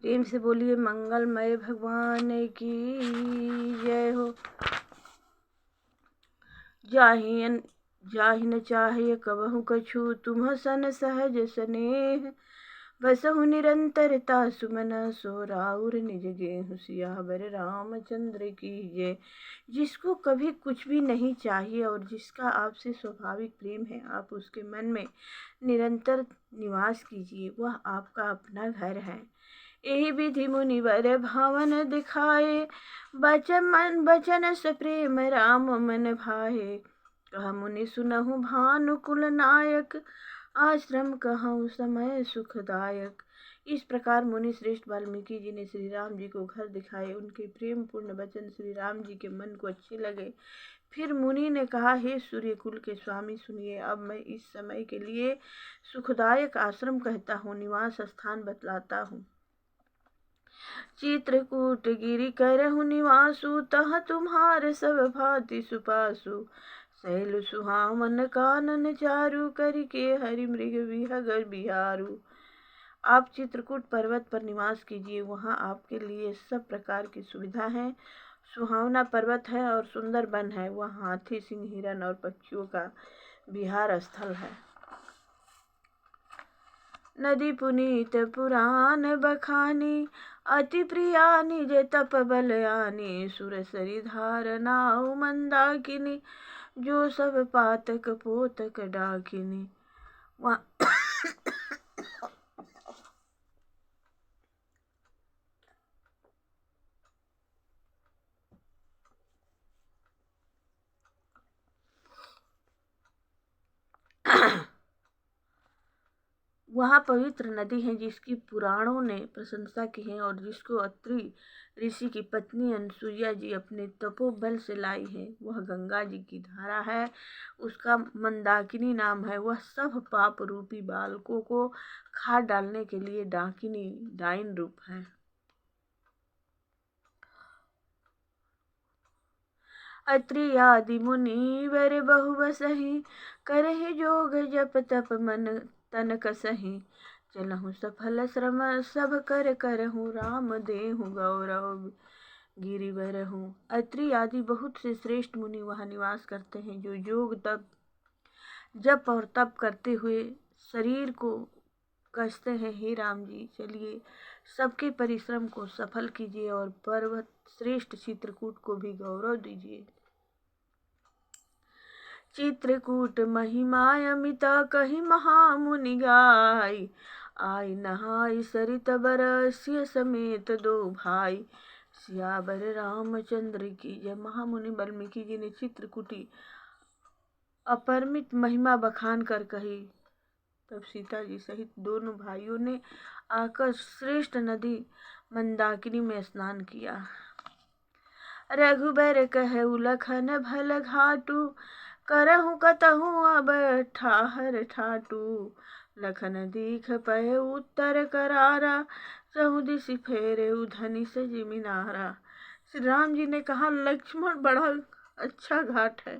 प्रेम से बोलिए मंगलमय भगवान की जय हो। जाहि न चाहे कबहु कछु, तुम सन सहज स्नेह। बसहु निरंतरता सुमन, सो राउर निज गेहु। सियावर रामचंद्र की जय। जिसको कभी कुछ भी नहीं चाहिए और जिसका आपसे स्वाभाविक प्रेम है, आप उसके मन में निरंतर निवास कीजिए, वह आपका अपना घर है। एहि विधि मुनिवर भावन दिखाए, बचन से प्रेम राम मन भाए। कहा मुनि सुनहु भानुकुल नायक, आश्रम कहूँ समय सुखदायक। इस प्रकार मुनि श्रेष्ठ वाल्मीकि जी ने श्री राम जी को घर दिखाए। उनके प्रेम पूर्ण वचन श्री राम जी के मन को अच्छे लगे। फिर मुनि ने कहा, हे सूर्यकुल के स्वामी सुनिए, अब मैं इस समय के लिए सुखदायक आश्रम कहता हूँ, निवास स्थान बतलाता हूँ। चित्रकूट गिरि करहु निवासु, तह तुम्हार सब भांति सुपासु। शैल सुहावन कानन चारु, करिके हरि मृग विहग बिहारू। आप चित्रकूट पर्वत पर निवास कीजिए, वहाँ आपके लिए सब प्रकार की सुविधा है। सुहावना पर्वत है और सुंदर वन है। वह हाथी, सिंह, हिरण और पक्षियों का विहार स्थल है। नदी पुनीत पुराण बखानी, अति प्रिया निज तप बलयानी। सुरसरी धार नाउ मंदाकिनी, जो सब पातक पोतक डाकिनी। वहाँ पवित्र नदी है जिसकी पुराणों ने प्रशंसा की है और जिसको अत्रि ऋषि की पत्नी अनसुईया जी अपने तपोबल से लाई है। वह गंगा जी की धारा है, उसका मंदाकिनी नाम है। वह सब पाप रूपी बालकों को खा डालने के लिए डाकिनी डाइन रूप है। अत्रि आदि मुनि वर बहु बसहि, करहि जोग जप तप मन तन कसहि। चलहु सफल श्रम सब कर करहु, राम देहु गौरव गिरिवरहु। अत्रि आदि बहुत से श्रेष्ठ मुनि वहाँ निवास करते हैं, जो योग तप जप और तप करते हुए शरीर को कसते हैं। हे राम जी, चलिए सबके परिश्रम को सफल कीजिए और पर्वत श्रेष्ठ चित्रकूट को भी गौरव दीजिए। चित्रकूट महिमा अमिता, कही महामुनि गाय। आई नहाय सरित बरसिय समेत दो भाई। सियावर रामचंद्र की जय। महामुनि वाल्मीकि जी ने चित्रकूटी अपरिमित महिमा बखान कर कही। तब सीता जी सहित दोनों भाइयों ने आकर श्रेष्ठ नदी मंदाकिनी में स्नान किया। रघुबर कहु लखन भल घाटू, करहु कतहु अब ठाहर ठाटू। लखन दीख पय उत्तर करारा, चहु दिशि फेरे धनि सजि मीनारा। श्री राम जी ने कहा, लक्ष्मण बड़ा अच्छा घाट है,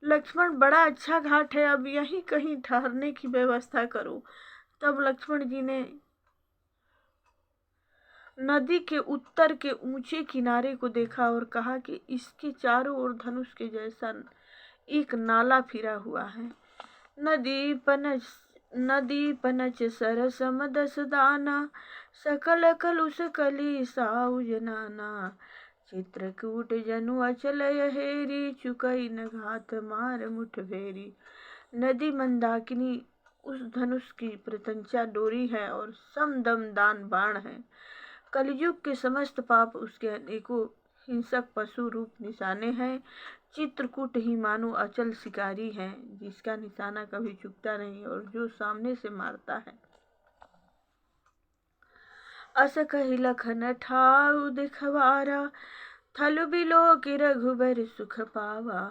लक्ष्मण बड़ा अच्छा घाट है, अब यहीं कहीं ठहरने की व्यवस्था करो। तब लक्ष्मण जी ने नदी के उत्तर के ऊंचे किनारे को देखा और कहा कि इसके चारों ओर धनुष के जैसा एक नाला फिरा हुआ है। नदी पनच सर सम दस दाना, सकल कलुष कली साउ जनाना। चित्रकूट जनु अचल हेरी, चुकई न घात मार मुठ भेरी। नदी मंदाकिनी उस धनुष की प्रत्यंचा डोरी है और समदम दान बाण है। कलयुग के समस्त पाप उसके अनेकों हिंसक पशु रूप निशाने हैं। चित्रकूट ही मानो अचल शिकारी है, जिसका निशाना कभी चुकता नहीं और जो सामने से मारता है। अस कहि लखन ठाउ दिखवारा, थल बिलो कि रघुबर सुख पावा।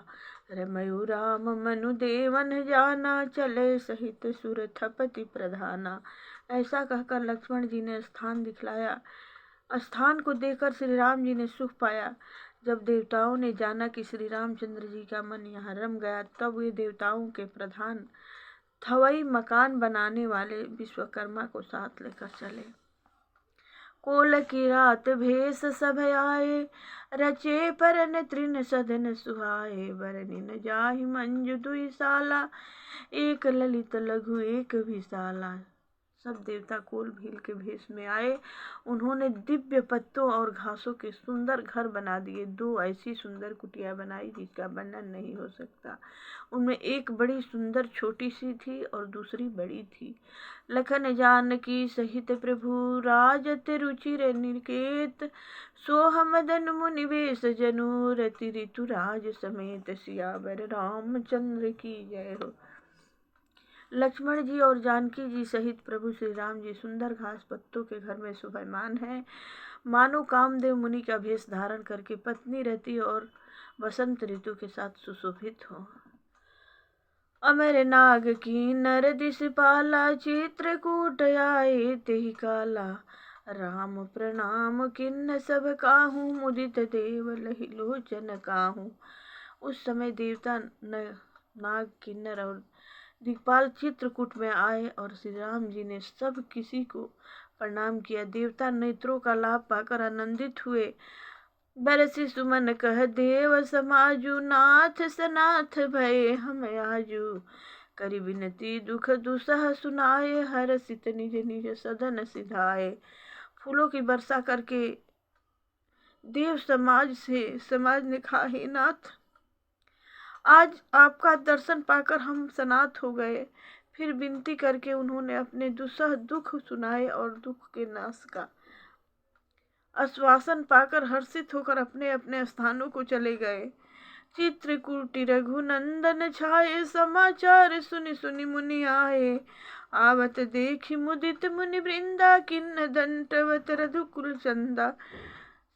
रमयु राम मनु देवन जाना, चले सहित सुर थपति प्रधाना। ऐसा कहकर लक्ष्मण जी ने स्थान दिखलाया। स्थान को देखकर श्री राम जी ने सुख पाया। जब देवताओं ने जाना कि श्री रामचंद्र जी का मन यहाँ रम गया, तब वे देवताओं के प्रधान थवई मकान बनाने वाले विश्वकर्मा को साथ लेकर चले। कोल की रात भेष सब आए, रचे परन तृण सदन सुहाए। बरनी न जाहि मंजु दुई साला, एक ललित लघु एक विशाला। सब देवता कोल भील के भेष में आए। उन्होंने दिव्य पत्तों और घासों के सुंदर घर बना दिए। 2 ऐसी सुंदर कुटिया बनाई जिसका वर्णन नहीं हो सकता। उनमें एक बड़ी सुंदर छोटी सी थी और दूसरी बड़ी थी। लखन जानकी सहित प्रभु राजत रुचिर निकेत, सोह मदन मुनि वेश जनु रति ऋतु राज समेत। सियावर रामचंद्र की जय हो। लक्ष्मण जी और जानकी जी सहित प्रभु श्री राम जी सुंदर घास पत्तों के घर में शोभायमान हैं, मानो कामदेव मुनि का भेष धारण करके पत्नी रति और वसंत ऋतु के साथ सुशोभित हो। अमर नाग की नर दिस पाला, चित्रकूट आए तेहि काला। राम प्रणाम किन्न सब काहू, मुदित देव लहि लोचन काहू। उस समय देवता नाग किन्नर और दिक्पाल चित्रकूट में आए और श्री राम जी ने सब किसी को प्रणाम किया। देवता नेत्रों का लाभ पाकर आनंदित हुए। बरसी सुमन कह देव समाजु, नाथ सनाथ भये हम आजू। करि विनती दुख दुसह सुनाए, हरषित निज निज सदन सिधाए। फूलों की वर्षा करके देव समाज ने कहा, हे नाथ, आज आपका दर्शन पाकर हम सनाथ हो गए। फिर विनती करके उन्होंने अपने दुसह दुख सुनाए और दुख के नाश का आश्वासन पाकर हर्षित होकर अपने अपने स्थानों को चले गए। चित्रकूटी रघुनंदन छाये, समाचार सुनि सुनि मुनि आए। आवत देखि मुदित मुनि वृंदा, किन्न दंडवत रघुकुल चंदा।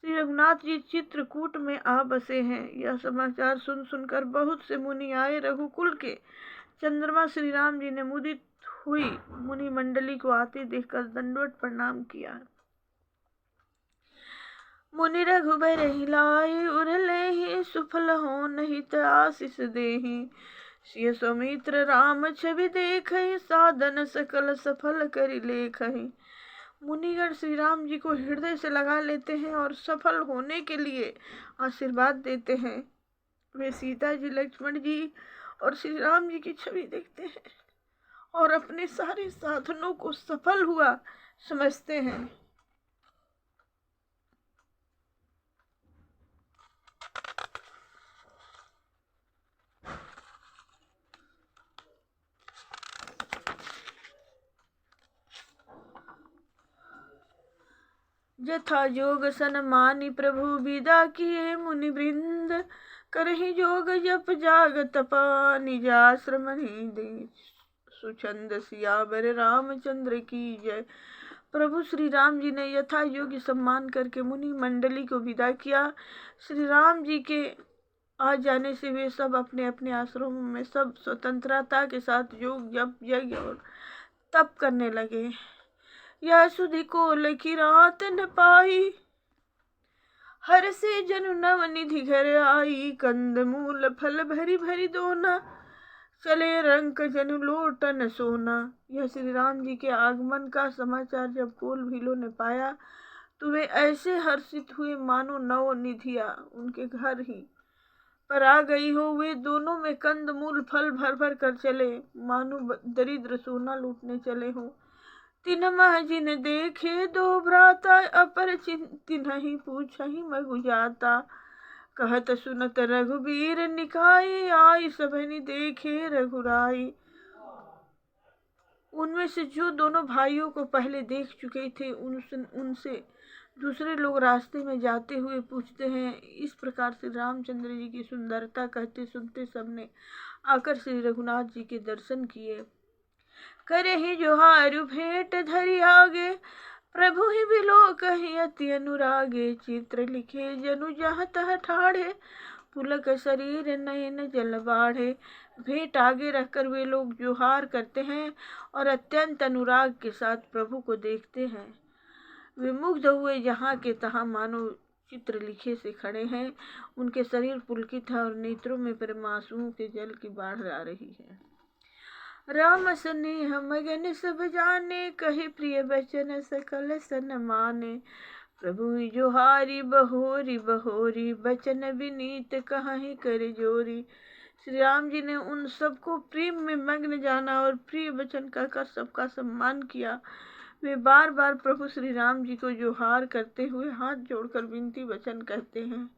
श्री रघुनाथ जी चित्रकूट में आ बसे हैं। यह समाचार सुन सुनकर बहुत से मुनि आए। रघुकुल के चंद्रमा श्री राम जी ने मुदित हुई मुनि मंडली को आते देखकर दंडवत प्रणाम किया। मुनि रघुबर हिलाई, उरले ही सुफल हो नहीं त आशीष देहि। सिय सौमित्र राम छवि देखहि, साधन सकल सफल करि लेखहि। मुनिगण श्री राम जी को हृदय से लगा लेते हैं और सफल होने के लिए आशीर्वाद देते हैं। वे सीता जी, लक्ष्मण जी और श्री राम जी की छवि देखते हैं और अपने सारे साधनों को सफल हुआ समझते हैं। जथा जोग सन मानी प्रभु विदा किए, मुनि वृंद करहि जोग जप जाग तपा। निज आश्रम दे सुछंद, सियावर रामचंद्र की जय। प्रभु श्री राम जी ने यथा योग्य सम्मान करके मुनि मंडली को विदा किया। श्री राम जी के आ जाने से वे सब अपने अपने आश्रमों में सब स्वतंत्रता के साथ योग जप यज्ञ और तप करने लगे। यह सुधि कोल की रात न पाई, हर से जनु नव निधि घर आई। कंद मूल फल भरी भरी दोना, चले रंक जनु लोटन सोना। यह श्री राम जी के आगमन का समाचार जब कोल भीलों ने पाया तो वे ऐसे हर्षित हुए मानो नव निधिया उनके घर ही पर आ गई हो। वे दोनों में कंद मूल फल भर भर कर चले, मानो दरिद्र सोना लूटने चले हो। तिन्ह जिन देखे दो भ्राता, अपर तिन्हि पूछहि मगु जाता। कहत सुनत रघुबीर निकाय, आई सबनि देखे रघुराई। उनमें से जो दोनों भाइयों को पहले देख चुके थे उनसे दूसरे लोग रास्ते में जाते हुए पूछते हैं। इस प्रकार से रामचंद्र जी की सुंदरता कहते सुनते सबने आकर श्री रघुनाथ जी के दर्शन किए। करे ही जोहारु भेंट धरि आगे, प्रभु ही बिलो कहि अति अनुरागे। चित्र लिखे जनु जहाँ तह ठाढ़े, पुलक शरीर नयन जल बाढ़े। भेंट आगे रखकर वे लोग जोहार करते हैं और अत्यंत अनुराग के साथ प्रभु को देखते हैं। वे मुग्ध हुए जहाँ के तहाँ मानो चित्र लिखे से खड़े हैं। उनके शरीर पुलकित है और नेत्रों में प्रेम आंसुओं के जल की बाढ़ आ रही है। राम स्नेह मगन सब जाने, कही प्रिय बचन सकल सन माने। प्रभु जोहारी बहोरी बहोरी, बचन विनीत कहीं कर जोरी। श्री राम जी ने उन सबको प्रेम में मग्न जाना और प्रिय वचन कहकर सबका सम्मान किया। वे बार बार प्रभु श्री राम जी को जोहार करते हुए हाथ जोड़कर विनती वचन कहते हैं।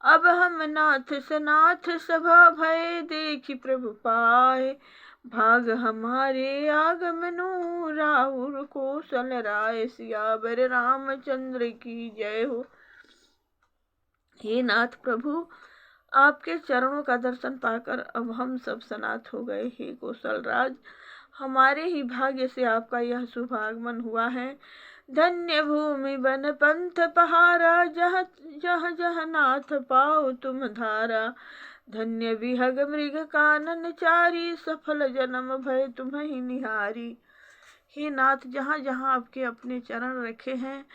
अब हम नाथ सनाथ सभा भय, देखी प्रभु पाए। भाग हमारे आगमनु, राउर कौशल राय। सियावर रामचंद्र की जय हो। हे नाथ प्रभु, आपके चरणों का दर्शन पाकर अब हम सब सनाथ हो गए। हे कौशल राज, हमारे ही भाग्य से आपका यह शुभ आगमन हुआ है। धन्य भूमि वन पंथ पहारा, जह जह जह नाथ पाओ तुम धारा। धन्य विहग मृग कानन चारी, सफल जन्म भय तुम्हि निहारी। हे नाथ, जहाँ जहाँ आपके अपने चरण रखे हैं,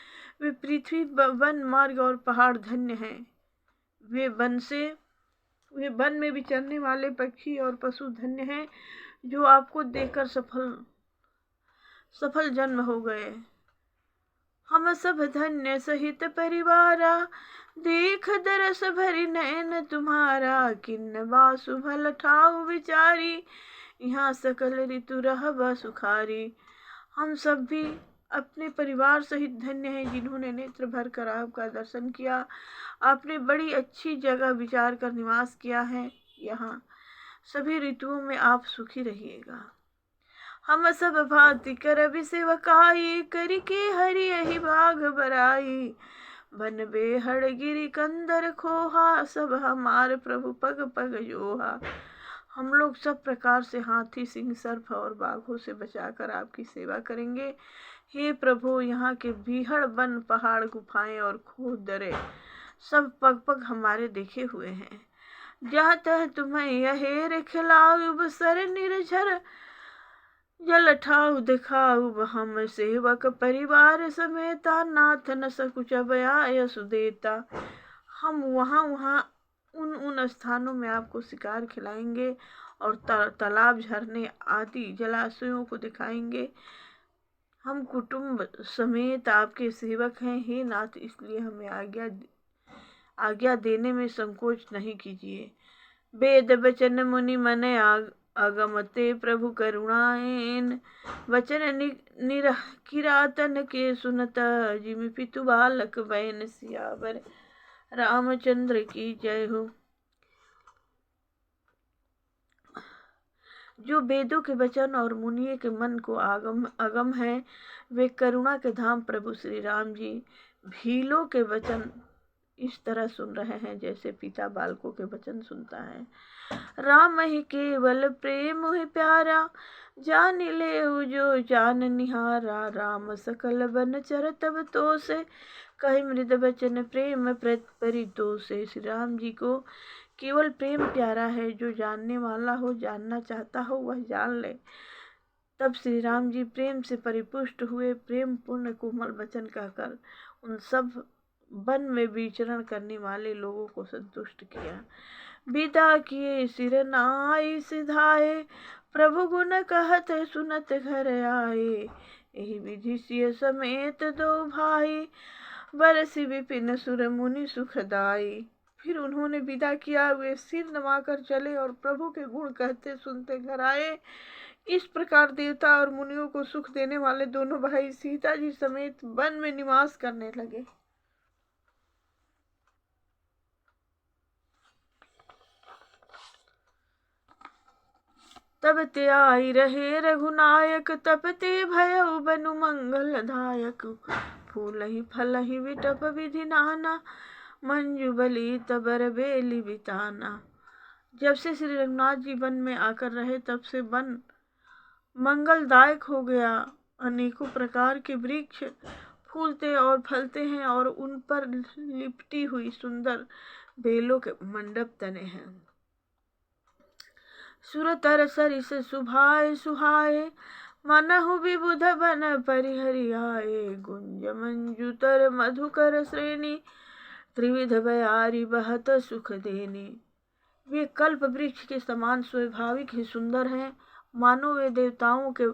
वे पृथ्वी वन मार्ग और पहाड़ धन्य हैं। वे वे वन में विचरने वाले पक्षी और पशु धन्य हैं, जो आपको देखकर सफल जन्म हो गए। हम सब धन्य सहित परिवारा, देख दरस भरी नैन तुम्हारा। किन्न बासु भल ठाउ विचारी, यहाँ सकल ऋतु रहबा सुखारी। हम सब भी अपने परिवार सहित धन्य हैं, जिन्होंने नेत्र भर कर आपका दर्शन किया। आपने बड़ी अच्छी जगह विचार कर निवास किया है। यहाँ सभी ऋतुओं में आप सुखी रहिएगा। हम सब भांति कर सेवकाई, करी के हरि यही भाग बराई। बन बेहड़ गिरी कंदर खोहा, सब हमारे प्रभु पग पग जोहा। हम लोग सब प्रकार से हाथी, सिंह, सर्प और बाघों से बचाकर आपकी सेवा करेंगे। हे प्रभु, यहाँ के बीहड़ वन, पहाड़, गुफाएं और खूह दरे सब पग पग हमारे देखे हुए हैं। जहाँ तह तुम्हें यह खिलाऊ, सर निर्झर जल ठाऊ दिखाऊ। हम सेवक परिवार समेता, नाथ न सकुच बयाय सुदेता। हम वहाँ उन स्थानों में आपको शिकार खिलाएंगे और तालाब, झरने आदि जलाशयों को दिखाएंगे। हम कुटुंब समेत आपके सेवक हैं। हे नाथ, इसलिए हमें आज्ञा देने में संकोच नहीं कीजिए। वेद वचन मुनि मन अगमते, प्रभु करुणाएन वचन किरातन के सुनत। जिमि पितु बालक बैन, सियावर रामचंद्र की जय हो। जो वेदों के वचन और मुनियों के मन को अगम है, वे करुणा के धाम प्रभु श्री राम जी भीलों के वचन इस तरह सुन रहे हैं, जैसे पिता बालकों के वचन सुनता है। राम ही केवल प्रेम ही प्यारा, जान ले जो जान निहारा। राम सकल बन चर तब तो से, कही मृद वचन प्रेम परितो से। श्री राम जी को केवल प्रेम प्यारा है। जो जानने वाला हो, जानना चाहता हो, वह जान ले। तब श्री राम जी प्रेम से परिपुष्ट हुए। प्रेम पूर्ण कोमल वचन कहकर उन सब वन में विचरण करने वाले लोगों को संतुष्ट किया। विदा किए सिर नाई सिधाए, प्रभु गुण कहत सुनत घर आए। यही विधि सिय समेत दो भाई, बरसि विपिन सुर मुनि सुखदाई। फिर उन्होंने विदा किया। वे सिर नवाकर चले और प्रभु के गुण कहते सुनते घर आए। इस प्रकार देवता और मुनियों को सुख देने वाले दोनों भाई सीता जी समेत वन में निवास करने लगे। तब ते आई रहे रघुनायक, तब ते भयउ बनु मंगलदायक। फूल ही फल ही विटप विधि नाना, मंजू बली तबर बेली बिताना। जब से श्री रघुनाथ जी वन में आकर रहे, तब से वन मंगलदायक हो गया। अनेकों प्रकार के वृक्ष फूलते और फलते हैं और उन पर लिपटी हुई सुंदर बेलों के मंडप तने हैं। सुरतर सरिस सुभाए सुहाए, मनहु विबुध बन परिहरियाए। गुंज मंजूतर मधुकर श्रेणी, त्रिविध बयारी बहत सुख देनी। वे कल्प वृक्ष के समान स्वाभाविक ही सुंदर हैं। मानो वे देवताओं के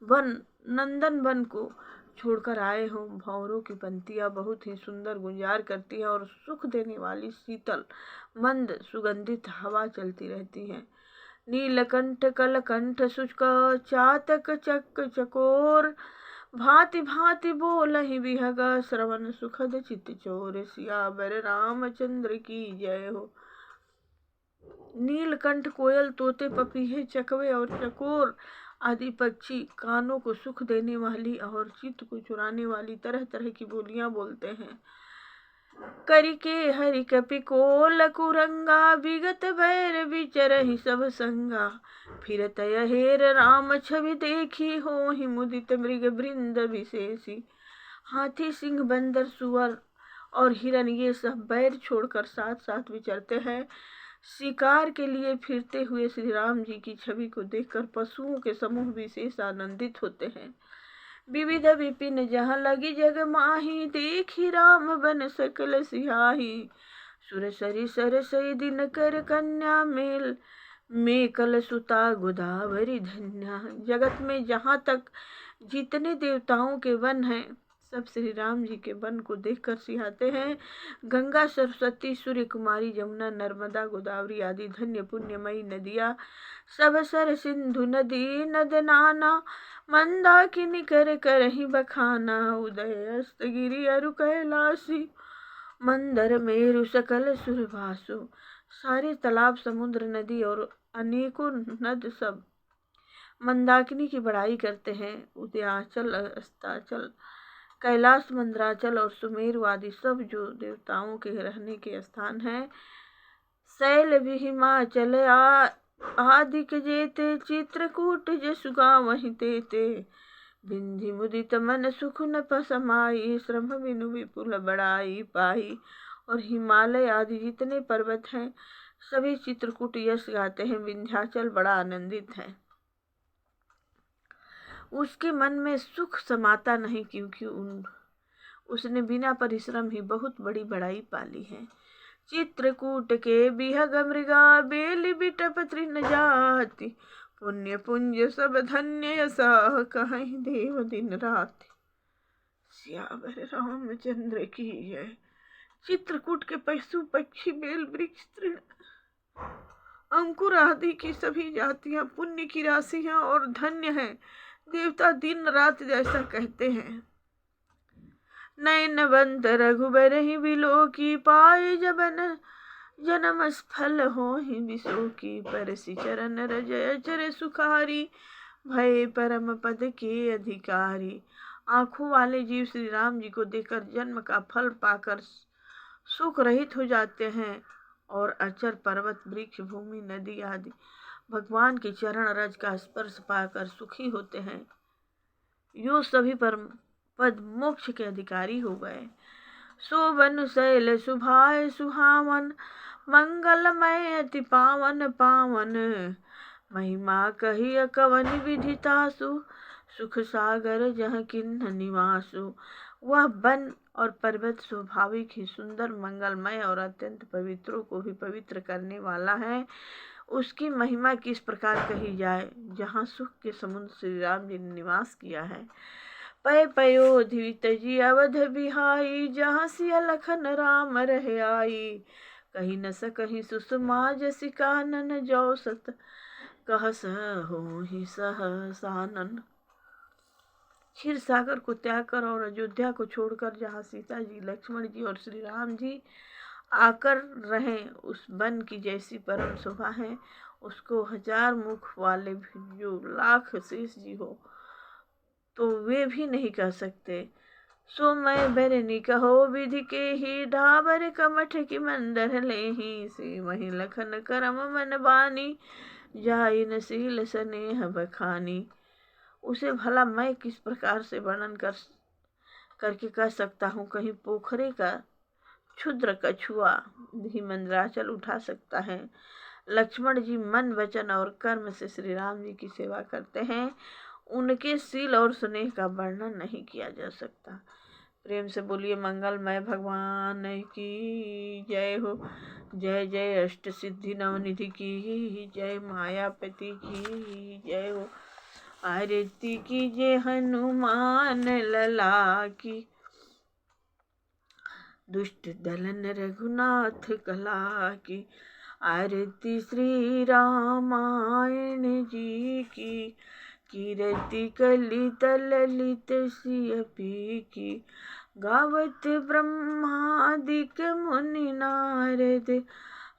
वन नंदन वन को छोड़कर आए हो। भंवरों की पंक्तियां बहुत ही सुंदर गुंजार करती है और सुख देने वाली शीतल मंद सुगंधित हवा चलती रहती है। नीलकंठ कलकंठ शुष्क चातक चक चकोर, भांति भांति बोलहि बिहग श्रवण सुखद चित चोर। सियावर रामचंद्र की जय हो। नीलकंठ कोयल, तोते, पपीहे, चकवे और चकोर आदि पक्षी कानों को सुख देने वाली और चित्त को चुराने वाली तरह तरह की बोलियां बोलते हैं। करिके हरि कपि कोल कुरंगा, विगत बैर विचरहि सब संगा। फिरत हेर राम छवि देखी, होहि मुदित मृग वृंद विशेषी। हाथी, सिंह, बंदर, सुअर और हिरन ये सब बैर छोड़कर साथ साथ विचरते हैं। शिकार के लिए फिरते हुए श्री राम जी की छवि को देखकर पशुओं के समूह विशेष आनंदित होते हैं। विविध विपिन जहाँ लगी जग माही, देखी राम बन सकल सिहाही। सुर सरी सर सई दिन कर कन्या, मेल मेकल सुता गोदावरी धन्या। जगत में जहाँ तक जितने देवताओं के वन हैं, सब श्री राम जी के वन को देखकर सिहाते हैं। गंगा, सरस्वती, सूर्य कुमारी, यमुना, नर्मदा, गोदावरी आदि धन्य पुण्यमयी नदियाँ सब सर सिंधु नदी नद नाना। मंदाकिनी कर करहि बखाना, उदय अस्त गिरि अरु कैलासी। मंदर मेरु सकल सुरभासु। सारे तालाब, समुद्र, नदी और अनेकों नद सब मंदाकिनी की बड़ाई करते हैं। उदयाचल, अस्ताचल, कैलाश, मंदराचल और सुमेरु आदि सब जो देवताओं के रहने के स्थान हैं। शैल हिमाचल आदि के जेते, चित्रकूट जसु गावहि तेते। बिंधि मुदित मन सुख न पसमाई, श्रम बिनु विपुल बड़ाई पाई। और हिमालय आदि जितने पर्वत हैं सभी चित्रकूट यश गाते हैं। विंध्याचल बड़ा आनंदित है, उसके मन में सुख समाता नहीं, क्योंकि उसने बिना परिश्रम ही बहुत बड़ी बड़ाई पाली है। चित्रकूट के बिहग मृगा, बेली बिटप तृण जाति। पुण्य पुंज सब धन्य यसा, कहीं देव दिन रात। सियावर रामचंद्र की जय। चित्रकूट के पशु पक्षी, बेल वृक्ष, तृण, अंकुर आदि की सभी जातियां पुण्य की राशि हैं और धन्य हैं। देवता दिन रात जैसा कहते हैं। नयनवंत रघुबर ही बिलो की, पाए जबन जन्म स्फल हो ही विशो की। परसि चरण रजय चर सुखारी, भय परम पद के अधिकारी। आंखों वाले जीव श्री राम जी को देखकर जन्म का फल पाकर सुख रहित हो जाते हैं और अचर, पर्वत, वृक्ष, भूमि, नदी आदि भगवान के चरण रज का स्पर्श पाकर सुखी होते हैं। यो सभी परम पद मोक्ष के अधिकारी हो गए। शोभन शैल सुभाय सुहावन, मंगलमय अति पावन पावन। महिमा कही कवन विधितासु, सुख सागर जहाँ किन्ह निवासु। वह वन और पर्वत स्वाभाविक ही सुंदर, मंगलमय और अत्यंत पवित्रों को भी पवित्र करने वाला है। उसकी महिमा किस प्रकार कही जाए। जहाँ सुख के समुद्र श्री राम जी ने निवास किया है। पय पयोधि तजी अवध बिहाई, जहाँ सिया लखन राम रह आई। कही न सकहि सुषमा जसि कानन, जो सत कह होहि सहसानन। क्षीर सागर को त्याग कर और अयोध्या को छोड़कर जहाँ सीता जी, लक्ष्मण जी और श्री राम जी आकर रहें, उस वन की जैसी परम शोभा है, उसको हजार मुख वाले भी जो लाख शेष जी हो तो वे भी नहीं कह सकते। सो मैं बरनी कहो विधि के ही, ढाबर कमठ की मंदर ले ही। से वही लखन करम मन बानी, जाई न सील स्नेह बखानी। उसे भला मैं किस प्रकार से वर्णन करके कह सकता हूँ। कहीं पोखरे का क्षुद्र कछुआ भी मंदराचल उठा सकता है। लक्ष्मण जी मन, वचन और कर्म से श्री राम जी की सेवा करते हैं। उनके शील और स्नेह का वर्णन नहीं किया जा सकता। प्रेम से बोलिए मंगलमय भगवान की जय हो। जय जय अष्ट सिद्धि नवनिधि की जय, मायापति की जय हो। आरती कीजिए हनुमान लला की, दुष्ट दलन रघुनाथ कला की। आरती श्री रामायण जी की, कीरति कलित ललित सियपी की। गावत ब्रह्मादिक मुनि नारद,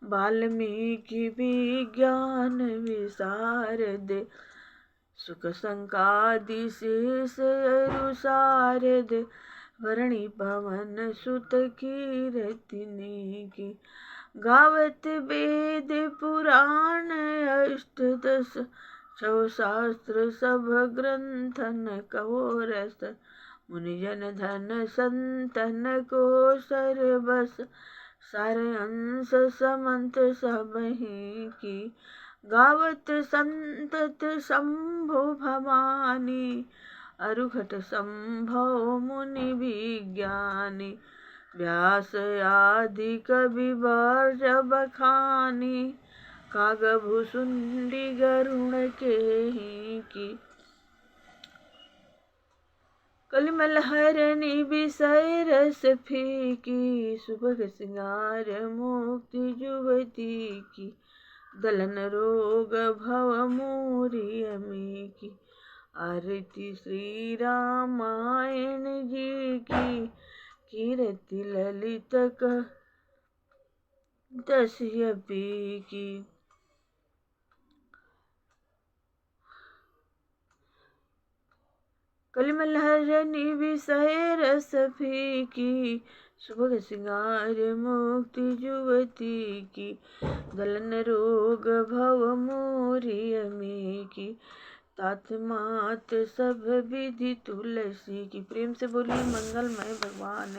वाल्मीकि विज्ञान विशारद। सुख संकादि शेष अरु शारद, वरणी पवन सुत कीरति की। गावत वेद पुराण अष्टदश, छौ शास्त्र सब ग्रंथन कहो रस। मुनिजन धन संतन को सरबस, सार अंश समंत सबहि की। गावत संतत शंभु भवानी, अरुघट संभव मुनि विज्ञानी। व्यास आदि कवि वर्ज बखानी, कागभुसुंडी गरुण केहि की। कलिमल हरनि बिसय रस फीकी, सुभग सिंगार मुक्ति जुवती की। दलन रोग भव मोरी अमी की। आरती श्री रामायण जी की, कीरति ललित दस्यपी की। कलिमल हरनि बिसय रस फीकी, सुभग सिंगार मुक्ति जुवती की। दलन रोग भव मोरी अमी की, तात मात सब विधि तुलसी की। प्रेम से बोलिए मंगलमय भगवान